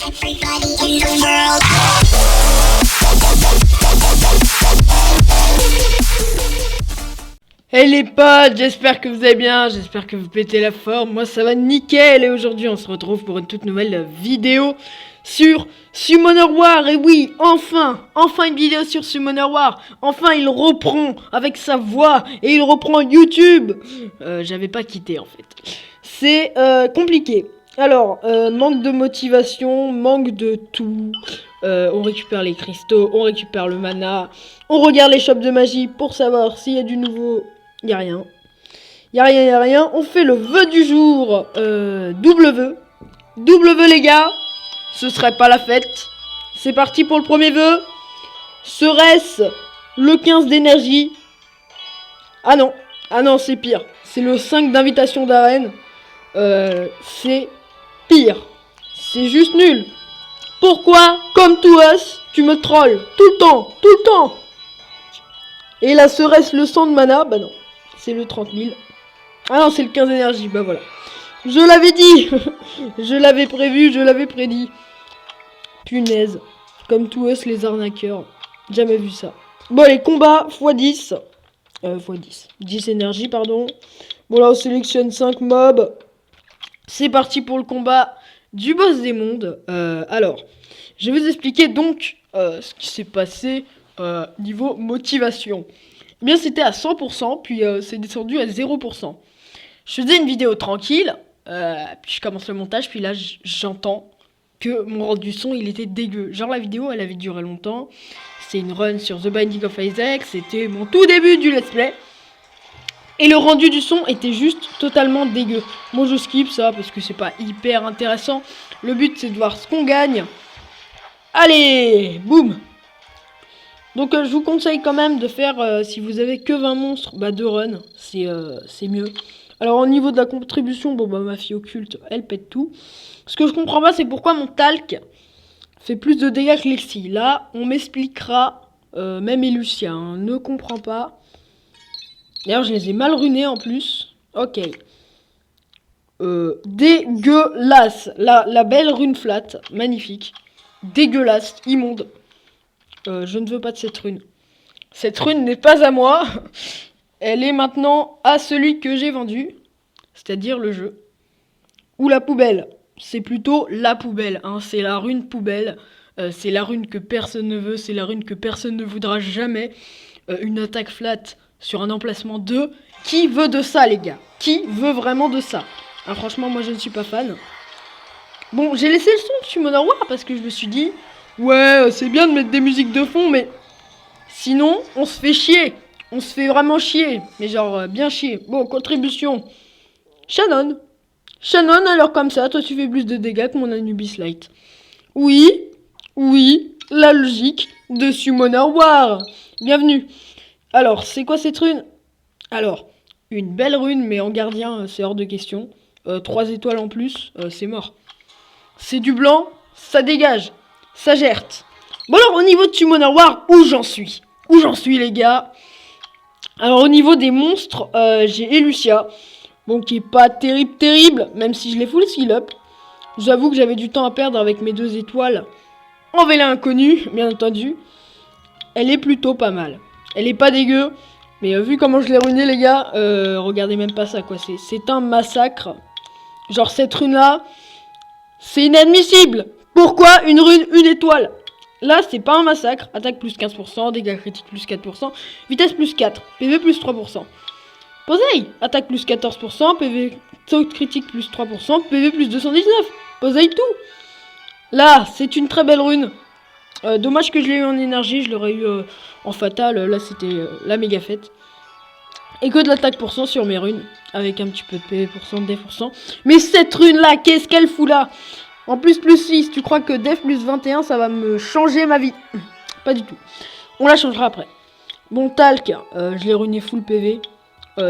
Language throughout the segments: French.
Everybody in the world. Hey les potes, j'espère que vous allez bien, j'espère que vous pétez la forme, moi ça va nickel et aujourd'hui on se retrouve pour une toute nouvelle vidéo sur Summoner War. Et oui, enfin une vidéo sur Summoner War, enfin il reprend avec sa voix et il reprend YouTube. J'avais pas quitté en fait, c'est compliqué. Alors, manque de motivation, manque de tout. On récupère les cristaux, on récupère le mana, on regarde les shops de magie pour savoir s'il y a du nouveau. Y'a rien. Y'a rien. On fait le vœu du jour. Double vœu. Double vœu, les gars. Ce serait pas la fête. C'est parti pour le premier vœu. Serait-ce le 15 d'énergie? Ah non, c'est pire. C'est le 5 d'invitation d'arène. C'est pire. C'est juste nul. Pourquoi, comme tout us, tu me trolls tout le temps. Et là, serait-ce le 100 de mana? Bah non. C'est le 30 000. Ah non, c'est le 15 énergie. Bah voilà. Je l'avais dit. Je l'avais prévu, je l'avais prédit. Punaise. Comme tous us, les arnaqueurs. Jamais vu ça. Bon, les combats x10. x10. 10 énergie, pardon. Bon, là, on sélectionne 5 mobs. C'est parti pour le combat du boss des mondes. Alors, je vais vous expliquer donc ce qui s'est passé niveau motivation. Eh bien, c'était à 100%, puis c'est descendu à 0%. Je faisais une vidéo tranquille, puis je commence le montage, puis là, j'entends que mon rendu son, il était dégueu. Genre, la vidéo, elle avait duré longtemps. C'est une run sur The Binding of Isaac, c'était mon tout début du let's play. Et le rendu du son était juste totalement dégueu. Moi, je skip ça, parce que c'est pas hyper intéressant. Le but, c'est de voir ce qu'on gagne. Allez, boum. Donc je vous conseille quand même de faire, si vous avez que 20 monstres, bah 2 runs, c'est mieux. Alors au niveau de la contribution, bon bah ma fille occulte, elle pète tout. Ce que je comprends pas, c'est pourquoi mon talc fait plus de dégâts que Lexi. Là, on m'expliquera, même Elucia, hein, ne comprend pas. D'ailleurs, je les ai mal runés en plus. Ok. Dégueulasse. La belle rune flat, magnifique. Dégueulasse, immonde. Je ne veux pas de cette rune. Cette rune n'est pas à moi. Elle est maintenant à celui que j'ai vendu. C'est-à-dire le jeu. Ou la poubelle. C'est plutôt la poubelle. Hein. C'est la rune poubelle. C'est la rune que personne ne veut. C'est la rune que personne ne voudra jamais. Une attaque flat sur un emplacement 2. Qui veut de ça, les gars? Qui veut vraiment de ça? Ah, franchement, moi je ne suis pas fan. Bon, j'ai laissé le son de Summoner War parce que je me suis dit... Ouais, c'est bien de mettre des musiques de fond, mais sinon, on se fait chier. On se fait vraiment chier. Mais genre, bien chier. Bon, contribution. Shannon, alors comme ça, toi tu fais plus de dégâts que mon Anubis Light. Oui, la logique de Summoner War. Bienvenue. Alors, c'est quoi cette rune? Alors, une belle rune, mais en gardien, c'est hors de question. 3 étoiles en plus, c'est mort. C'est du blanc, ça dégage. Ça gerte. Bon alors au niveau de Summoner War, où j'en suis les gars? Alors au niveau des monstres, j'ai Elucia. Bon qui est pas terrible, même si je l'ai full skill up. J'avoue que j'avais du temps à perdre avec mes 2 étoiles. En Vélin Inconnu, bien entendu. Elle est plutôt pas mal. Elle est pas dégueu. Mais vu comment je l'ai ruiné les gars, regardez même pas ça quoi. C'est un massacre. Genre cette rune là, c'est inadmissible. Pourquoi une rune, une étoile? Là, c'est pas un massacre. Attaque plus 15%, dégâts critiques plus 4%, vitesse plus 4, PV plus 3%. Posey, attaque plus 14%, PV saut critique plus 3%, PV plus 219. Posey tout. Là, c'est une très belle rune. Dommage que je l'ai eu en énergie, je l'aurais eu en fatal. Là, c'était la méga fête. Et que de l'attaque % sur mes runes, avec un petit peu de PV %, de def %. Mais cette rune-là, qu'est-ce qu'elle fout là? En plus 6, tu crois que def plus 21, ça va me changer ma vie? Pas du tout. On la changera après. Bon, talc, je l'ai ruiné full PV.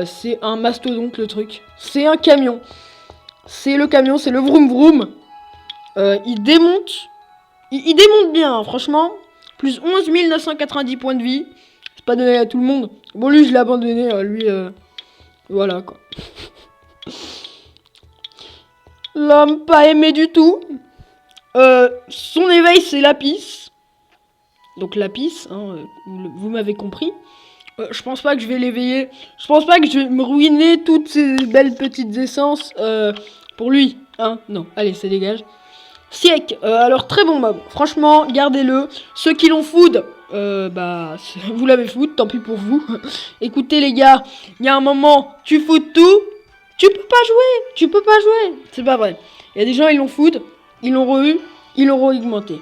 C'est un mastodonte le truc. C'est un camion. C'est le camion, c'est le vroom vroom. Il démonte. Il démonte bien, hein, franchement. Plus 11 990 points de vie. C'est pas donné à tout le monde. Bon, lui, je l'ai abandonné. Lui, voilà quoi. L'homme pas aimé du tout. Son éveil, c'est Lapis. Donc Lapis, hein, vous m'avez compris. Je pense pas que je vais l'éveiller. Je pense pas que je vais me ruiner toutes ces belles petites essences pour lui. Hein, non, allez, ça dégage. Siek, alors très bon mob. Franchement, gardez-le. Ceux qui l'ont food, vous l'avez food, tant pis pour vous. Écoutez les gars, il y a un moment, tu food tout, tu peux pas jouer. C'est pas vrai. Il y a des gens, ils l'ont food, ils l'ont re-eu, ils l'ont réaugmenté.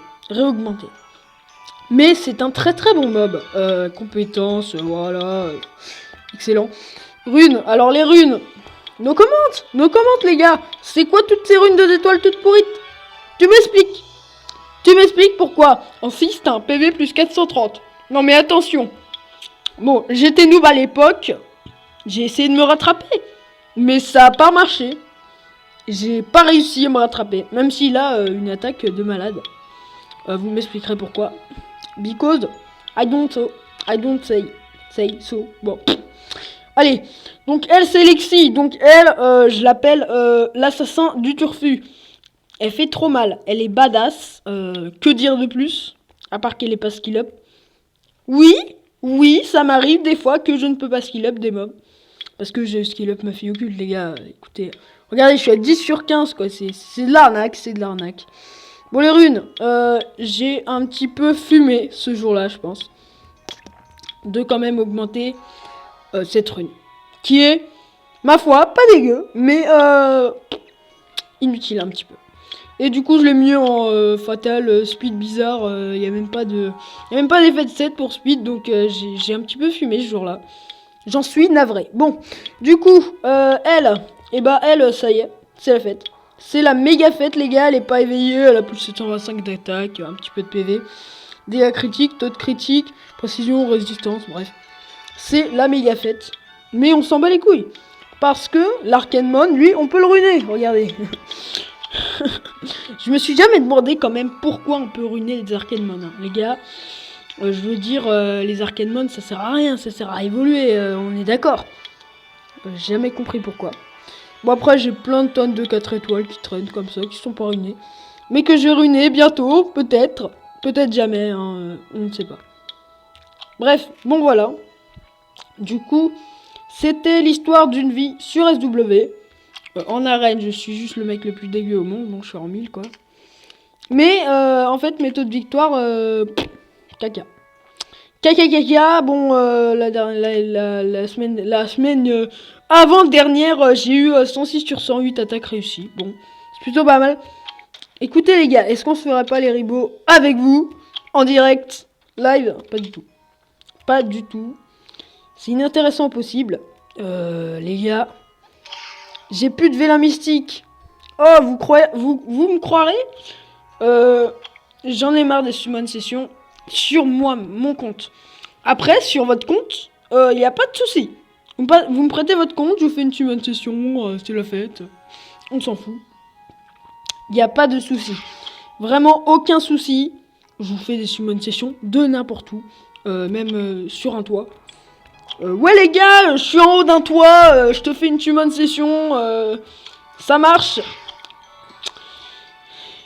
Mais c'est un très très bon mob. Compétences, voilà. Excellent. Runes, alors les runes. Nos commentes les gars. C'est quoi toutes ces runes de étoiles toutes pourrites? Tu m'expliques pourquoi en 6 t'as un PV plus 430. Non mais attention. Bon, j'étais noob à l'époque. J'ai essayé de me rattraper. Mais ça a pas marché. J'ai pas réussi à me rattraper. Même s'il a une attaque de malade. Vous m'expliquerez pourquoi. Because I don't say so. Bon. Allez. Donc elle c'est Lexi. Donc elle, je l'appelle l'assassin du turfu. Elle fait trop mal. Elle est badass. Que dire de plus? À part qu'elle est pas skill up. Oui, ça m'arrive des fois que je ne peux pas skill up des mobs. Parce que je skill up ma fille occulte, les gars. Écoutez. Regardez, je suis à 10 sur 15, quoi. C'est de l'arnaque, Bon, les runes. J'ai un petit peu fumé ce jour-là, je pense. De quand même augmenter cette rune. Qui est, ma foi, pas dégueu. Mais inutile un petit peu. Et du coup, je l'ai mis en fatal, speed bizarre. Il n'y a même pas d'effet de set pour speed. Donc, j'ai un petit peu fumé ce jour-là. J'en suis navré. Bon, du coup, elle, ça y est, c'est la fête. C'est la méga fête, les gars. Elle est pas éveillée. Elle a plus de 725 d'attaque, un petit peu de PV. Dégâts critiques, taux de critique, précision, résistance, bref. C'est la méga fête. Mais on s'en bat les couilles. Parce que l'Arcanemon, lui, on peut le ruiner. Regardez. Je me suis jamais demandé quand même pourquoi on peut ruiner les Arcanemon, hein. Les gars, je veux dire, les Arcanemon ça sert à rien, ça sert à évoluer, on est d'accord. J'ai jamais compris pourquoi. Bon après j'ai plein de tonnes de 4 étoiles qui traînent comme ça, qui sont pas ruinées. Mais que je vais ruiner bientôt, peut-être jamais, hein, on ne sait pas. Bref, bon voilà. Du coup, c'était l'histoire d'une vie sur SW. En arène, je suis juste le mec le plus dégueu au monde, donc je suis en 1000 quoi. Mais en fait, mes taux de victoire, caca. Caca, bon, la semaine avant-dernière, j'ai eu 106 sur 108 attaques réussies. Bon, c'est plutôt pas mal. Écoutez les gars, est-ce qu'on se ferait pas les ribos avec vous, en direct, live? Pas du tout. C'est inintéressant possible. Les gars... J'ai plus de vélin mystique. Oh, vous me croirez? J'en ai marre des summon sessions sur moi, mon compte. Après, sur votre compte, y a pas de souci. Vous me prêtez votre compte, je vous fais une summon session, c'est la fête. On s'en fout. Y a pas de souci. Vraiment aucun souci. Je vous fais des summon sessions de n'importe où, même sur un toit. Ouais les gars, je suis en haut d'un toit, je te fais une summon session, ça marche.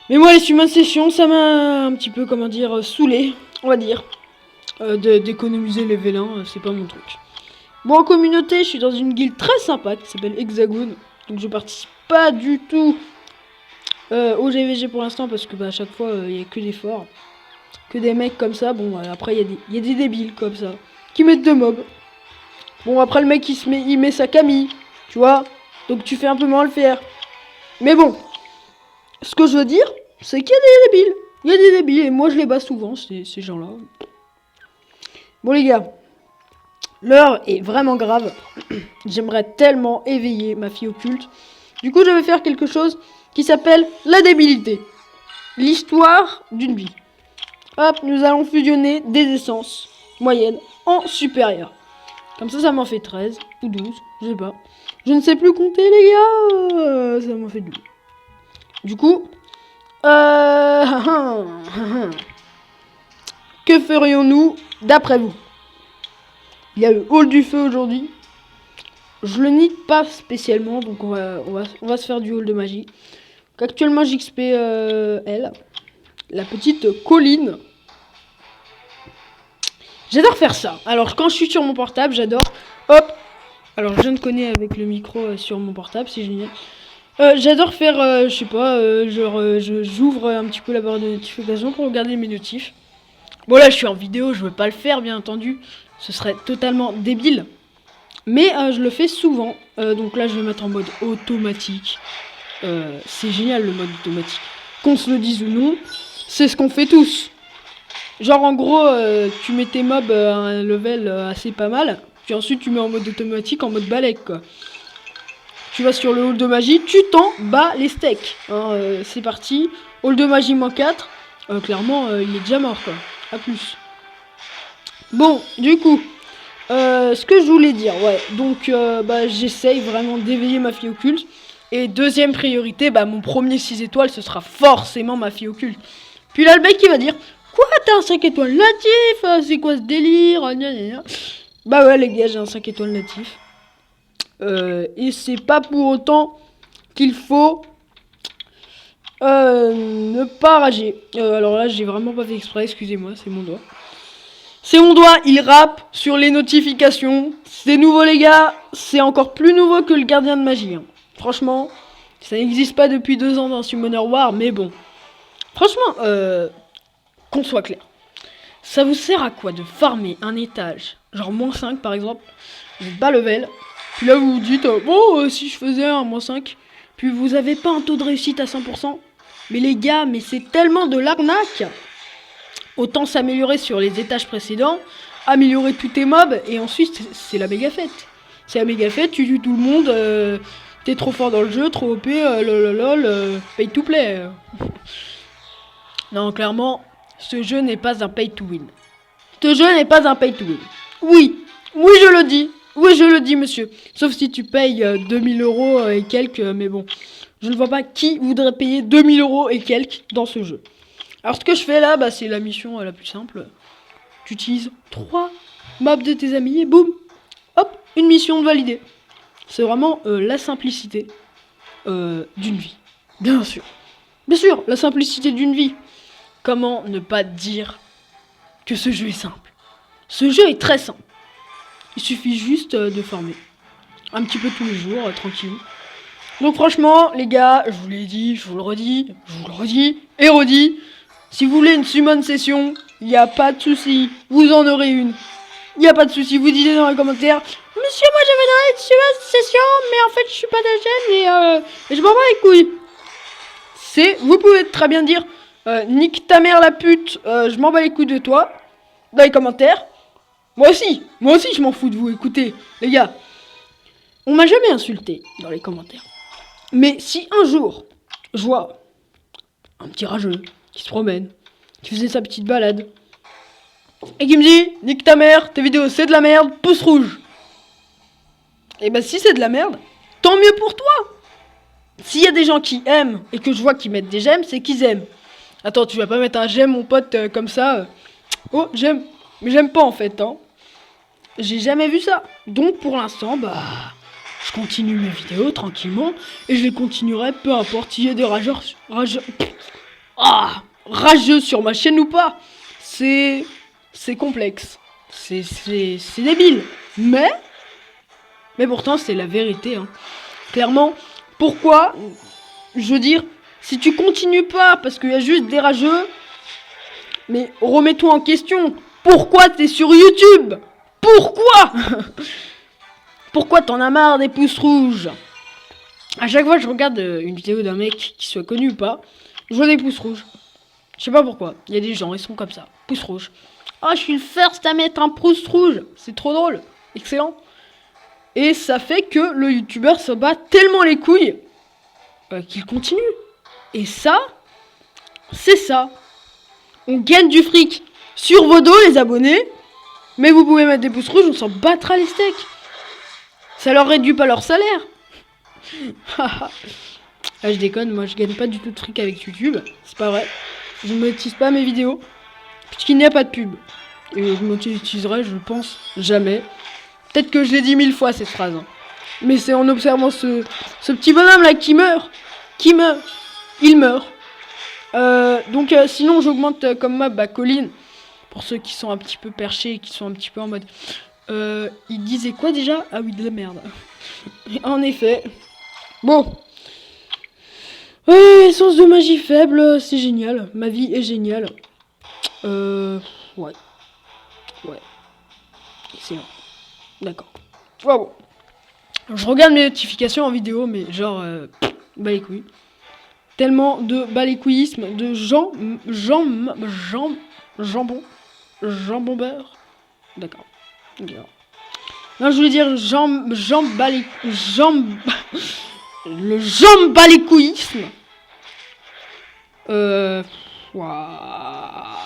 Mais moi les summon sessions, ça m'a un petit peu, comment dire, saoulé, on va dire. D'économiser les vélins, c'est pas mon truc. Bon en communauté, je suis dans une guilde très sympa qui s'appelle Hexagone. Donc je participe pas du tout au GVG pour l'instant parce que à chaque fois il y a que des forts. Que des mecs comme ça, bon après il y a des débiles comme ça qui mettent de mobs. Bon, après, le mec, il met sa Camille, tu vois. Donc, tu fais un peu moins le faire. Mais bon, ce que je veux dire, c'est qu'il y a des débiles. Il y a des débiles, et moi, je les bats souvent, ces gens-là. Bon, les gars, l'heure est vraiment grave. J'aimerais tellement éveiller ma fille occulte. Du coup, je vais faire quelque chose qui s'appelle la débilité. L'histoire d'une vie. Hop, nous allons fusionner des essences moyennes en supérieures. Comme ça m'en fait 13 ou 12, je sais pas. Je ne sais plus compter les gars, ça m'en fait 12. Du coup, que ferions-nous d'après vous? Il y a le hall du feu aujourd'hui. Je le need pas spécialement, donc on va se faire du hall de magie. Donc actuellement j'XP L. la petite colline. J'adore faire ça. Alors quand je suis sur mon portable, j'adore. Hop. Alors je ne connais avec le micro sur mon portable, c'est génial. J'adore faire, je sais pas, j'ouvre un petit peu la barre de notification pour regarder mes notifs. Bon là je suis en vidéo, je veux pas le faire bien entendu. Ce serait totalement débile. Mais je le fais souvent. Donc là je vais mettre en mode automatique. C'est génial le mode automatique. Qu'on se le dise ou non, c'est ce qu'on fait tous. Genre en gros, tu mets tes mobs à un level assez pas mal. Puis ensuite tu mets en mode automatique, en mode balèque quoi. Tu vas sur le hall de magie, tu t'en bats les steaks. Hein, c'est parti. Hall de magie -4. Clairement, il est déjà mort quoi. A plus. Bon, du coup, ce que je voulais dire, ouais. Donc, j'essaye vraiment d'éveiller ma fille occulte. Et deuxième priorité, mon premier 6 étoiles, ce sera forcément ma fille occulte. Puis là, le mec, il va dire, quoi, t'as un 5 étoiles natif? C'est quoi ce délire? Gna gna gna. Bah ouais, les gars, j'ai un 5 étoiles natif. Et c'est pas pour autant qu'il faut ne pas rager. Alors là, j'ai vraiment pas fait exprès, excusez-moi, c'est mon doigt. C'est mon doigt, il rappe sur les notifications. C'est nouveau, les gars. C'est encore plus nouveau que le gardien de magie. Hein. Franchement, ça n'existe pas depuis 2 ans dans Summoner War, mais bon. Franchement, qu'on soit clair. Ça vous sert à quoi de farmer un étage, genre -5 par exemple, vous êtes bas level, puis là vous vous dites, si je faisais un -5, puis vous avez pas un taux de réussite à 100%. Mais les gars, mais c'est tellement de l'arnaque. Autant s'améliorer sur les étages précédents, améliorer tous tes mobs, et ensuite c'est la méga fête. C'est la méga fête, tu tues tout le monde, t'es trop fort dans le jeu, trop OP, lol, pay to play. Non, clairement, ce jeu n'est pas un pay to win. Ce jeu n'est pas un pay to win. Oui, je le dis, monsieur. Sauf si tu payes 2000 € et quelques, mais bon, je ne vois pas qui voudrait payer 2000 € et quelques dans ce jeu. Alors ce que je fais là, c'est la mission la plus simple. Tu utilises 3 mobs de tes amis et boum, hop, une mission validée. C'est vraiment la simplicité d'une vie. Bien sûr, la simplicité d'une vie. Comment ne pas dire que ce jeu est simple? Ce jeu est très simple. Il suffit juste de farmer. Un petit peu tous les jours, tranquille. Donc franchement, les gars, je vous l'ai dit, je vous le redis, et redis. Si vous voulez une summon session, il n'y a pas de souci. Vous en aurez une. Il n'y a pas de souci. Vous dites dans les commentaires, monsieur, moi j'avais une summon session, mais en fait je suis pas d'agène et je m'en bats les couilles. Vous pouvez très bien dire, nique ta mère la pute, je m'en bats les couilles de toi, dans les commentaires. Moi aussi je m'en fous de vous, écoutez, les gars. On m'a jamais insulté dans les commentaires. Mais si un jour, je vois un petit rageux qui se promène, qui faisait sa petite balade, et qui me dit, nique ta mère, tes vidéos c'est de la merde, pouce rouge. Et si c'est de la merde, tant mieux pour toi. S'il y a des gens qui aiment, et que je vois qu'ils mettent des j'aime, c'est qu'ils aiment. Attends, tu vas pas mettre un j'aime, mon pote, comme ça. Oh, j'aime. Mais j'aime pas, en fait, hein. J'ai jamais vu ça. Donc, pour l'instant, je continue mes vidéos, tranquillement. Et je les continuerai, peu importe s'il y a des rageux sur ma chaîne ou pas. C'est complexe. C'est débile. Mais pourtant, c'est la vérité, hein. Clairement, pourquoi? Je veux dire, si tu continues pas parce qu'il y a juste des rageux, mais remets-toi en question. Pourquoi t'es sur YouTube? Pourquoi? Pourquoi t'en as marre des pouces rouges? À chaque fois que je regarde une vidéo d'un mec qui soit connu ou pas, je vois des pouces rouges. Je sais pas pourquoi. Il y a des gens, ils sont comme ça. Pouce rouge. Oh, je suis le first à mettre un pouce rouge. C'est trop drôle. Excellent. Et ça fait que le youtubeur se bat tellement les couilles qu'il continue. Et ça, c'est ça. On gagne du fric sur vos dos, les abonnés. Mais vous pouvez mettre des pouces rouges, on s'en battra les steaks. Ça leur réduit pas leur salaire. Là, je déconne, moi je gagne pas du tout de fric avec YouTube. C'est pas vrai. Je ne monétise pas mes vidéos. Puisqu'il n'y a pas de pub. Et je monétiserai, je pense, jamais. Peut-être que je l'ai dit 1000 fois cette phrase. Hein. Mais c'est en observant ce petit bonhomme là qui meurt. Il meurt. Sinon, j'augmente comme mob Colline. Pour ceux qui sont un petit peu perchés, qui sont un petit peu en mode... il disait quoi déjà? Ah oui, de la merde. En effet. Bon. Essence de magie faible, c'est génial. Ma vie est géniale. Ouais. Excellent. D'accord. Wow. Je regarde mes notifications en vidéo, mais genre... bah les couilles. Tellement de balécouillisme, de jambon beurre. D'accord. Non, je voulais dire le jambalécouillisme.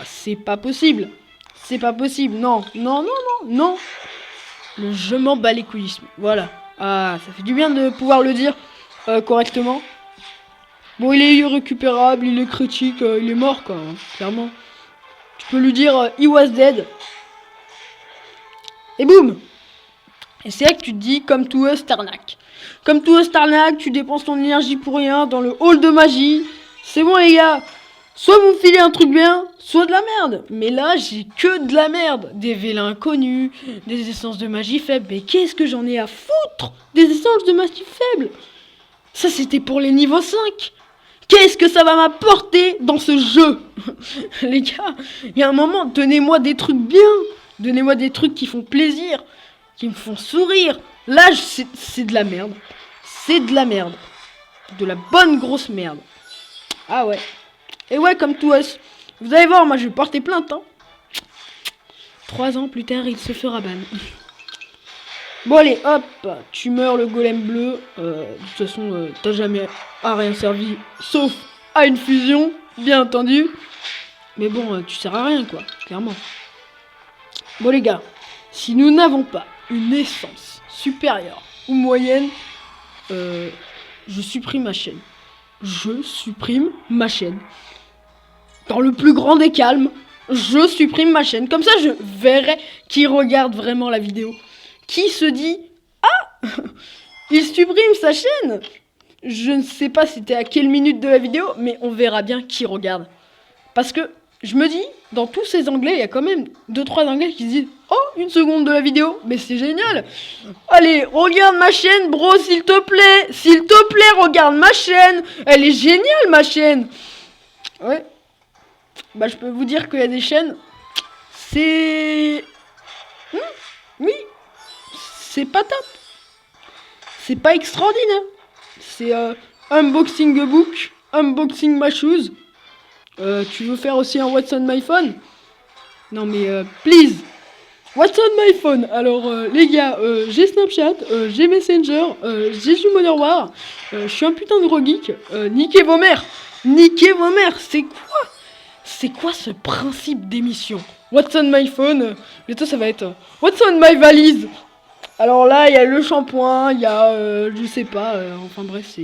C'est pas possible. C'est pas possible. Non. Le je m'en balécouillisme. Voilà. Ah, ça fait du bien de pouvoir le dire correctement. Bon, il est irrécupérable, il est critique, il est mort quoi, hein, clairement. Tu peux lui dire he was dead. Et boum. Et c'est là que tu te dis comme tout Starnak. Comme tout Starnak, tu dépenses ton énergie pour rien dans le hall de magie. C'est bon les gars. Soit vous me filez un truc bien, soit de la merde. Mais là, j'ai que de la merde. Des vélins inconnus, des essences de magie faibles. Mais qu'est-ce que j'en ai à foutre des essences de magie faibles? Ça, c'était pour les niveaux 5. Qu'est-ce que ça va m'apporter dans ce jeu? Les gars, il y a un moment, donnez-moi des trucs bien. Donnez-moi des trucs qui font plaisir, qui me font sourire. Là, c'est de la merde. C'est de la merde. De la bonne grosse merde. Ah ouais. Et ouais, comme tout us. Vous allez voir, moi je vais porter plainte. Hein. 3 ans plus tard, il se fera ban. Bon allez, hop, tu meurs le golem bleu. De toute façon, t'as jamais à rien servi, sauf à une fusion, bien entendu. Mais bon, tu sers à rien quoi, clairement. Bon les gars, si nous n'avons pas une essence supérieure ou moyenne, je supprime ma chaîne. Je supprime ma chaîne. Dans le plus grand des calmes, je supprime ma chaîne. Comme ça, je verrai qui regarde vraiment la vidéo. Qui se dit « Ah, il supprime sa chaîne !» Je ne sais pas c'était à quelle minute de la vidéo, mais on verra bien qui regarde. Parce que je me dis, dans tous ces anglais, il y a quand même 2-3 anglais qui se disent « Oh, une seconde de la vidéo, mais c'est génial !» Allez, regarde ma chaîne, bro, s'il te plaît. S'il te plaît, regarde ma chaîne. Elle est géniale, ma chaîne. Ouais. Bah, je peux vous dire qu'il y a des chaînes, c'est... oui. C'est pas top. C'est pas extraordinaire. C'est unboxing a book, unboxing my shoes. Tu veux faire aussi un What's on my phone? Non mais please. What's on my phone? Alors les gars, j'ai Snapchat, j'ai Messenger, j'ai du Modern War. Je suis un putain de gros geek. Niquez vos mères. Niquez vos mères. C'est quoi ce principe d'émission? What's on my phone? Bientôt ça va être What's on my valise? Alors là, il y a le shampoing, il y a, je sais pas, enfin bref,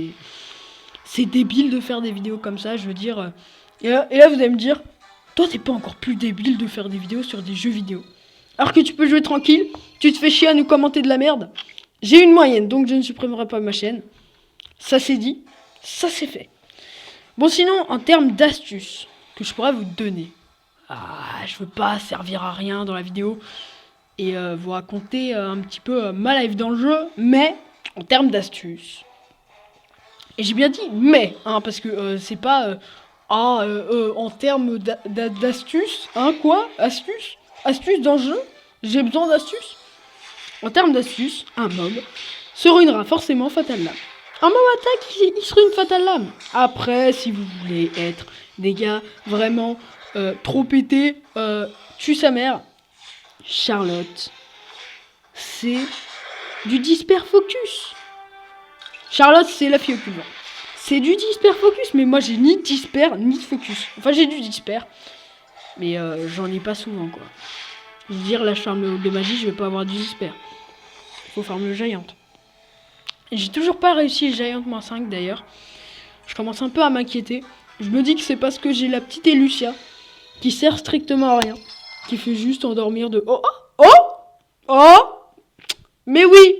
c'est débile de faire des vidéos comme ça, je veux dire. Et là, vous allez me dire, toi, t'es pas encore plus débile de faire des vidéos sur des jeux vidéo. Alors que tu peux jouer tranquille, tu te fais chier à nous commenter de la merde. J'ai une moyenne, donc je ne supprimerai pas ma chaîne. Ça c'est dit, ça c'est fait. Bon, sinon, en termes d'astuces que je pourrais vous donner. Je veux pas servir à rien dans la vidéo. Et vous raconter un petit peu ma life dans le jeu, mais en termes d'astuces. Et j'ai bien dit mais, hein, parce que c'est pas en termes d'astuces, hein, quoi? Astuces dans le jeu? J'ai besoin d'astuces? En termes d'astuces, un mob se ruinera forcément Fatal Lame. Un mob attaque, il se ruine Fatal Lame. Après, si vous voulez être des gars vraiment trop pétés, tue sa mère. Charlotte, c'est du disper focus. Charlotte, c'est la fille au cul. C'est du disper focus, mais moi j'ai ni disper ni focus. Enfin, j'ai du disper, mais j'en ai pas souvent quoi. Je veux dire, là je farme de magie, je vais pas avoir du disper. Faut farmer le Giant. J'ai toujours pas réussi le Giant -5 d'ailleurs. Je commence un peu à m'inquiéter. Je me dis que c'est parce que j'ai la petite Elucia qui sert strictement à rien. Qui fait juste endormir de... Oh. Mais oui.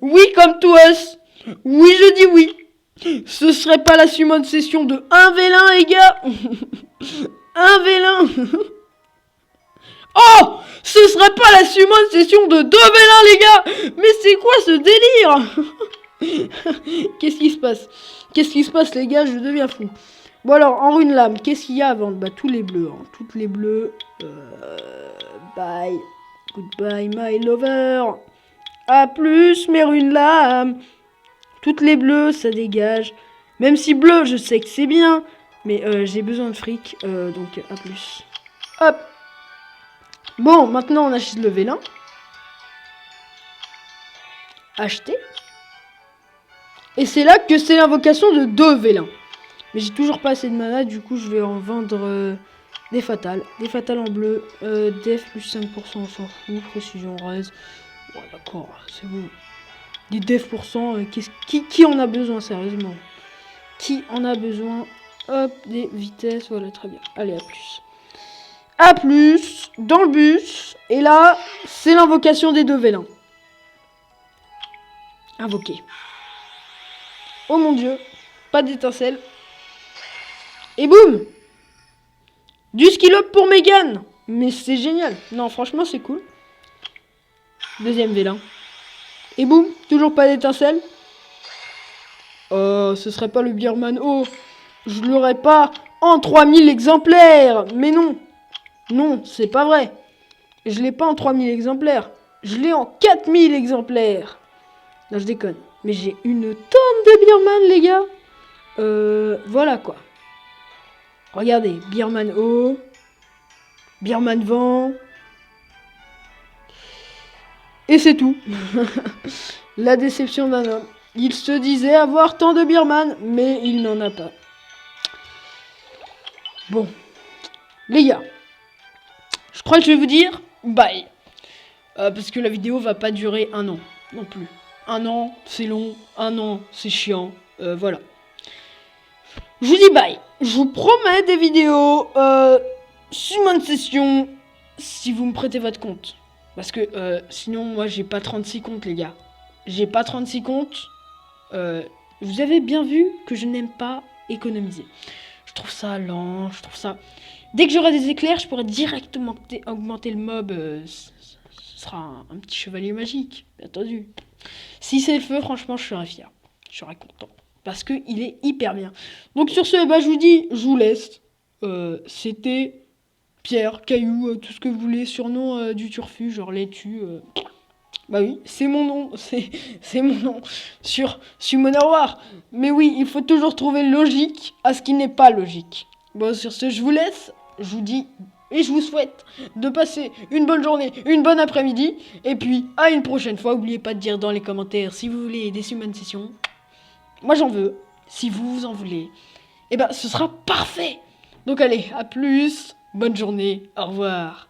Oui, comme tous. Oui, je dis oui. Ce serait pas la summon session de 1v1, les gars. 1v1. Oh, ce serait pas la summon session de 2v1, les gars. Mais c'est quoi ce délire? Qu'est-ce qui se passe? Qu'est-ce qui se passe, les gars? Je deviens fou. Bon alors, en rune lame, qu'est-ce qu'il y a à vendre? Bah tous les bleus, hein. Toutes les bleus. Bye. Goodbye, my lover. A plus, mes runes lames. Toutes les bleues, ça dégage. Même si bleu, je sais que c'est bien. Mais j'ai besoin de fric. Donc, à plus. Hop. Bon, maintenant, on achète le vélin. Acheter. Et c'est là que c'est l'invocation de 2 vélins. Mais j'ai toujours pas assez de mana. Du coup, je vais en vendre des fatales. Des fatales en bleu. Def plus 5%, on s'en fout. Précision raise. Bon, d'accord, c'est bon. Des def %, qui en a besoin, sérieusement? Qui en a besoin? Hop, des vitesses, voilà, très bien. Allez, à plus. À plus, dans le bus. Et là, c'est l'invocation des 2 vélins. Invoqué. Oh mon dieu, pas d'étincelle. Et boum! Du skill up pour Megan. Mais c'est génial. Non, franchement, c'est cool. Deuxième vélin. Et boum, toujours pas d'étincelle. Oh, ce serait pas le Beerman. Oh, je l'aurais pas en 3000 exemplaires. Mais non. Non, c'est pas vrai. Je l'ai pas en 3000 exemplaires. Je l'ai en 4000 exemplaires. Non, je déconne. Mais j'ai une tonne de Beerman, les gars. Voilà quoi. Regardez, Beerman haut. Beerman vent. Et c'est tout. La déception d'un homme. Il se disait avoir tant de Beerman, mais il n'en a pas. Bon. Les gars. Je crois que je vais vous dire bye. Parce que la vidéo va pas durer 1 an. Non plus. 1 an, c'est long. 1 an, c'est chiant. Voilà. Je vous dis bye. Je vous promets des vidéos. Summon session. Si vous me prêtez votre compte. Parce que sinon, moi, j'ai pas 36 comptes, les gars. J'ai pas 36 comptes. Vous avez bien vu que je n'aime pas économiser. Je trouve ça lent, je trouve ça... Dès que j'aurai des éclairs, je pourrai directement augmenter le mob. Ce sera un petit chevalier magique, bien entendu. Si c'est le feu, franchement, je serais fier. Je serais content. Parce qu'il est hyper bien. Donc sur ce, je vous dis, je vous laisse. C'était Pierre, Caillou, tout ce que vous voulez. Surnom du turfu, genre laitue. Bah oui, c'est mon nom, c'est mon nom sur Summoner War. Mais oui, il faut toujours trouver logique à ce qui n'est pas logique. Bon, sur ce, je vous laisse, je vous dis et je vous souhaite de passer une bonne journée, une bonne après-midi. Et puis, à une prochaine fois, n'oubliez pas de dire dans les commentaires si vous voulez des Summon Sessions. Moi, j'en veux. Si vous en voulez, eh ben, ce sera parfait. Donc allez, à plus, bonne journée, au revoir.